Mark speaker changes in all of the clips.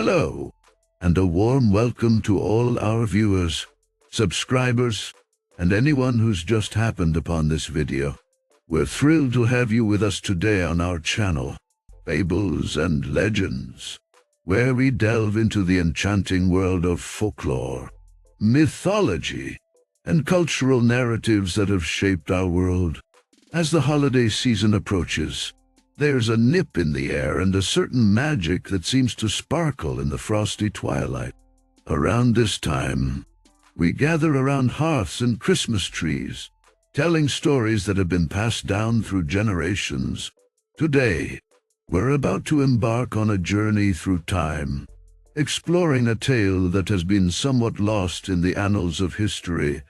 Speaker 1: Hello, and a warm welcome to all our viewers, subscribers, and anyone who's just happened upon this video. We're thrilled to have you with us today on our channel, Fables and Legends, where we delve into the enchanting world of folklore, mythology, and cultural narratives that have shaped our world. As the holiday season approaches, there's a nip in the air and a certain magic that seems to sparkle in the frosty twilight. Around this time, we gather around hearths and Christmas trees, telling stories that have been passed down through generations. Today, we're about to embark on a journey through time, exploring a tale that has been somewhat lost in the annals of history,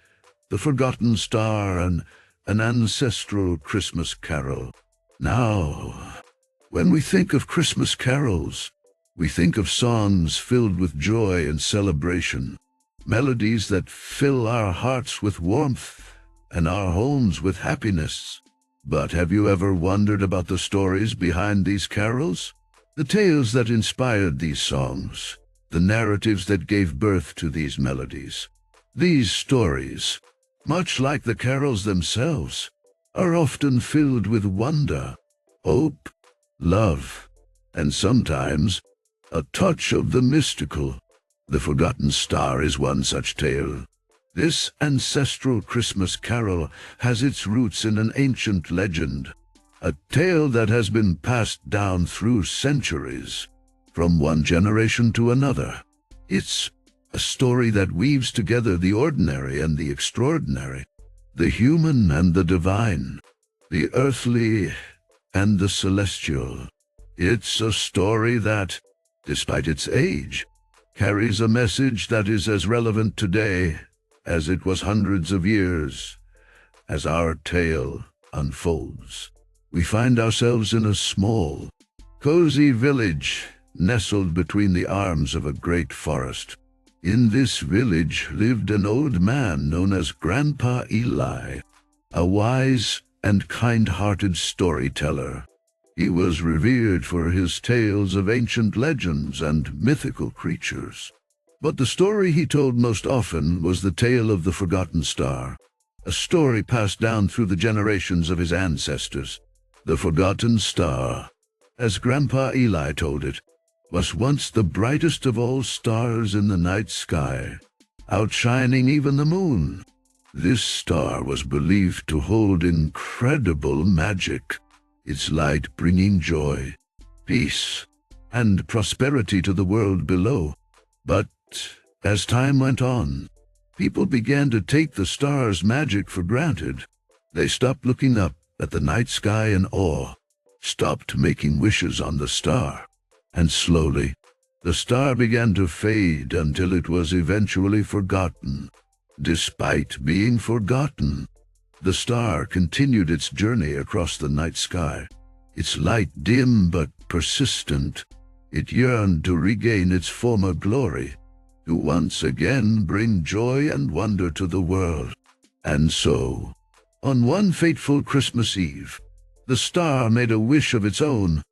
Speaker 1: the forgotten star and an ancestral Christmas carol. Now, when we think of Christmas carols, we think of songs filled with joy and celebration, melodies that fill our hearts with warmth and our homes with happiness. But have you ever wondered about the stories behind these carols? The tales that inspired these songs, the narratives that gave birth to these melodies. These stories, much like the carols themselves, are often filled with wonder, hope, love, and sometimes a touch of the mystical. The Forgotten Star is one such tale. This ancestral Christmas carol has its roots in an ancient legend, a tale that has been passed down through centuries, from one generation to another. It's a story that weaves together the ordinary and the extraordinary, the human and the divine, the earthly and the celestial. It's a story that, despite its age, carries a message that is as relevant today as it was hundreds of years. As our tale unfolds, we find ourselves in a small, cozy village nestled between the arms of a great forest. In this village lived an old man known as Grandpa Eli, a wise and kind-hearted storyteller. He was revered for his tales of ancient legends and mythical creatures. But the story he told most often was the tale of the Forgotten Star, a story passed down through the generations of his ancestors. The Forgotten Star, as Grandpa Eli told it, was once the brightest of all stars in the night sky, outshining even the moon. This star was believed to hold incredible magic, its light bringing joy, peace, and prosperity to the world below. But as time went on, people began to take the star's magic for granted. They stopped looking up at the night sky in awe, stopped making wishes on the star, and slowly, the star began to fade until it was eventually forgotten. Despite being forgotten, the star continued its journey across the night sky. Its light dim but persistent, it yearned to regain its former glory, to once again bring joy and wonder to the world. And so, on one fateful Christmas Eve, the star made a wish of its own.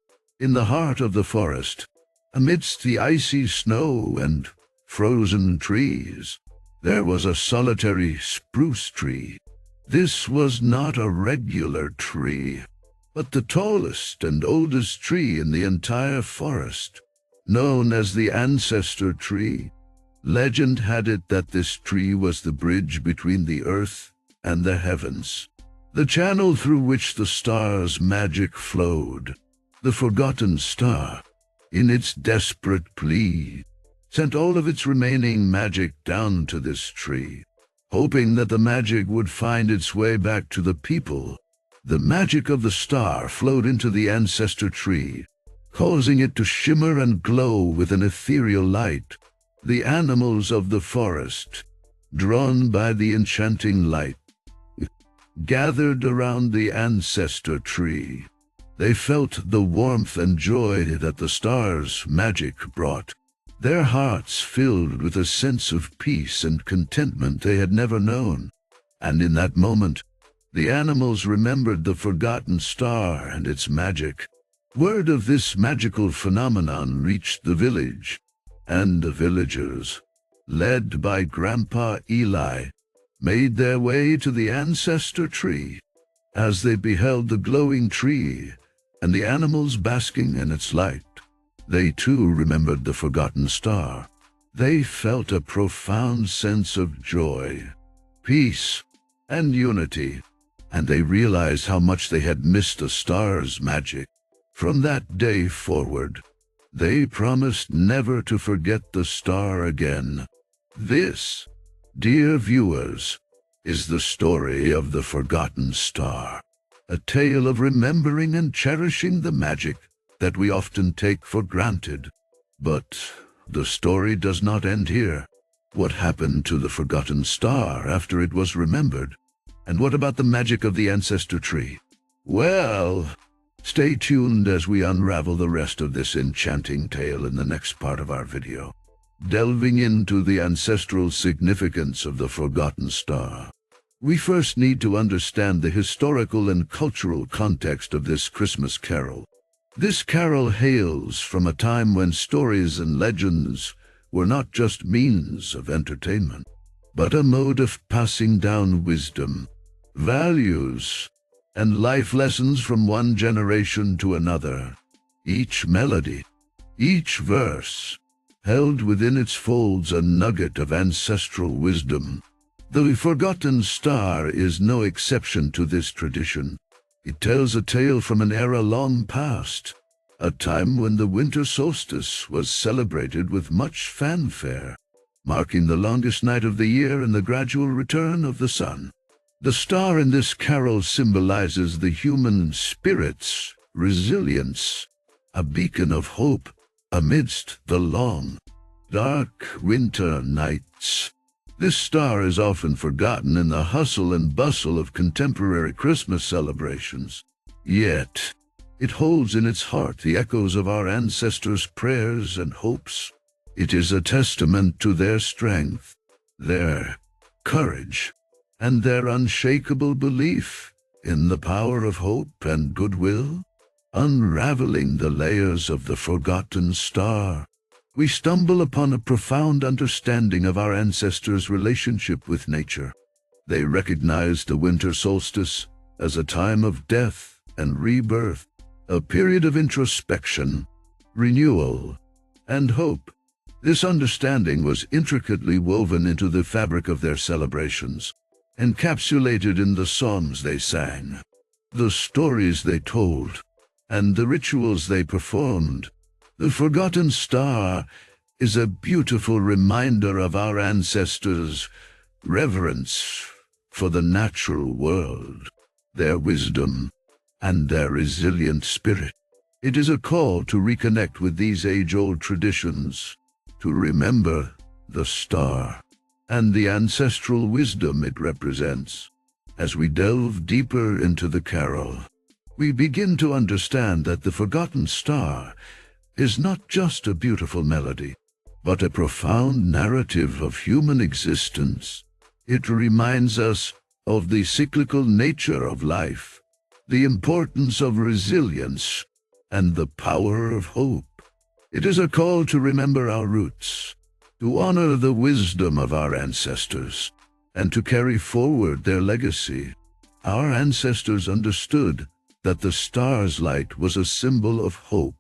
Speaker 1: In the heart of the forest, amidst the icy snow and frozen trees, there was a solitary spruce tree. This was not a regular tree, but the tallest and oldest tree in the entire forest, known as the ancestor tree. Legend had it that this tree was the bridge between the earth and the heavens, the channel through which the star's magic flowed. The Forgotten Star, in its desperate plea, sent all of its remaining magic down to this tree, hoping that the magic would find its way back to the people. The magic of the star flowed into the ancestor tree, causing it to shimmer and glow with an ethereal light. The animals of the forest, drawn by the enchanting light, gathered around the ancestor tree. They felt the warmth and joy that the star's magic brought, their hearts filled with a sense of peace and contentment they had never known. And in that moment, the animals remembered the Forgotten Star and its magic. Word of this magical phenomenon reached the village. and the villagers, led by Grandpa Eli, made their way to the ancestor tree. As they beheld the glowing tree and the animals basking in its light, they too remembered the forgotten star. They felt a profound sense of joy, peace, and unity, and they realized how much they had missed the star's magic. From that day forward, they promised never to forget the star again. This, dear viewers, is the story of the Forgotten Star, a tale of remembering and cherishing the magic that we often take for granted. But the story does not end here. What happened to the Forgotten Star after it was remembered? And what about the magic of the ancestor tree? Well, stay tuned as we unravel the rest of this enchanting tale in the next part of our video, delving into the ancestral significance of the Forgotten Star. We first need to understand the historical and cultural context of this Christmas carol. This carol hails from a time when stories and legends were not just means of entertainment, but a mode of passing down wisdom, values, and life lessons from one generation to another. Each melody, each verse, held within its folds a nugget of ancestral wisdom. The Forgotten Star is no exception to this tradition. It tells a tale from an era long past, a time when the winter solstice was celebrated with much fanfare, marking the longest night of the year and the gradual return of the sun. The star in this carol symbolizes the human spirit's resilience, a beacon of hope amidst the long, dark winter nights. This star is often forgotten in the hustle and bustle of contemporary Christmas celebrations. Yet, it holds in its heart the echoes of our ancestors' prayers and hopes. It is a testament to their strength, their courage, and their unshakable belief in the power of hope and goodwill. Unraveling the layers of the Forgotten Star, we stumble upon a profound understanding of our ancestors' relationship with nature. They recognized the winter solstice as a time of death and rebirth, a period of introspection, renewal, and hope. This understanding was intricately woven into the fabric of their celebrations, encapsulated in the songs they sang, the stories they told, and the rituals they performed. The Forgotten Star is a beautiful reminder of our ancestors' reverence for the natural world, their wisdom, and their resilient spirit. It is a call to reconnect with these age-old traditions, to remember the star and the ancestral wisdom it represents. As we delve deeper into the carol, we begin to understand that the Forgotten Star is not just a beautiful melody, but a profound narrative of human existence. It reminds us of the cyclical nature of life, the importance of resilience, and the power of hope. It is a call to remember our roots, to honor the wisdom of our ancestors, and to carry forward their legacy. Our ancestors understood that the star's light was a symbol of hope,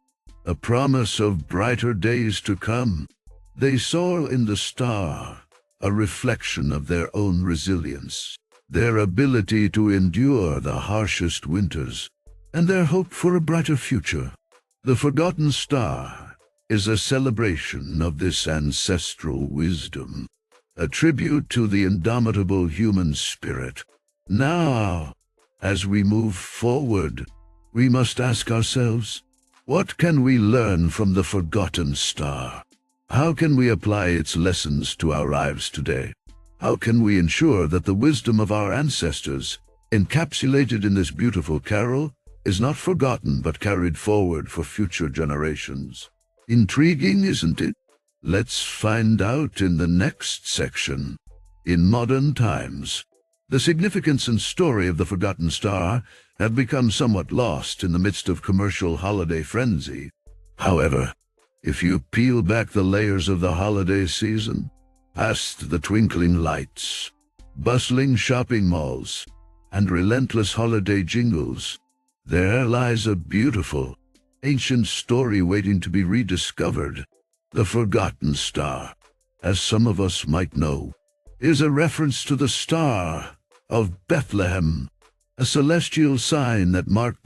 Speaker 1: a promise of brighter days to come. They saw in the star a reflection of their own resilience, their ability to endure the harshest winters, and their hope for a brighter future. The Forgotten Star is a celebration of this ancestral wisdom, a tribute to the indomitable human spirit. Now, as we move forward, we must ask ourselves, what can we learn from the Forgotten Star? How can we apply its lessons to our lives today? How can we ensure that the wisdom of our ancestors, encapsulated in this beautiful carol, is not forgotten but carried forward for future generations? Intriguing, isn't it? Let's find out in the next section. In modern times, the significance and story of the Forgotten Star have become somewhat lost in the midst of commercial holiday frenzy. However, If you peel back the layers of the holiday season, past the twinkling lights, bustling shopping malls, and relentless holiday jingles, there lies a beautiful, ancient story waiting to be rediscovered. The Forgotten Star, as some of us might know, is a reference to the Star of Bethlehem, a celestial sign that marked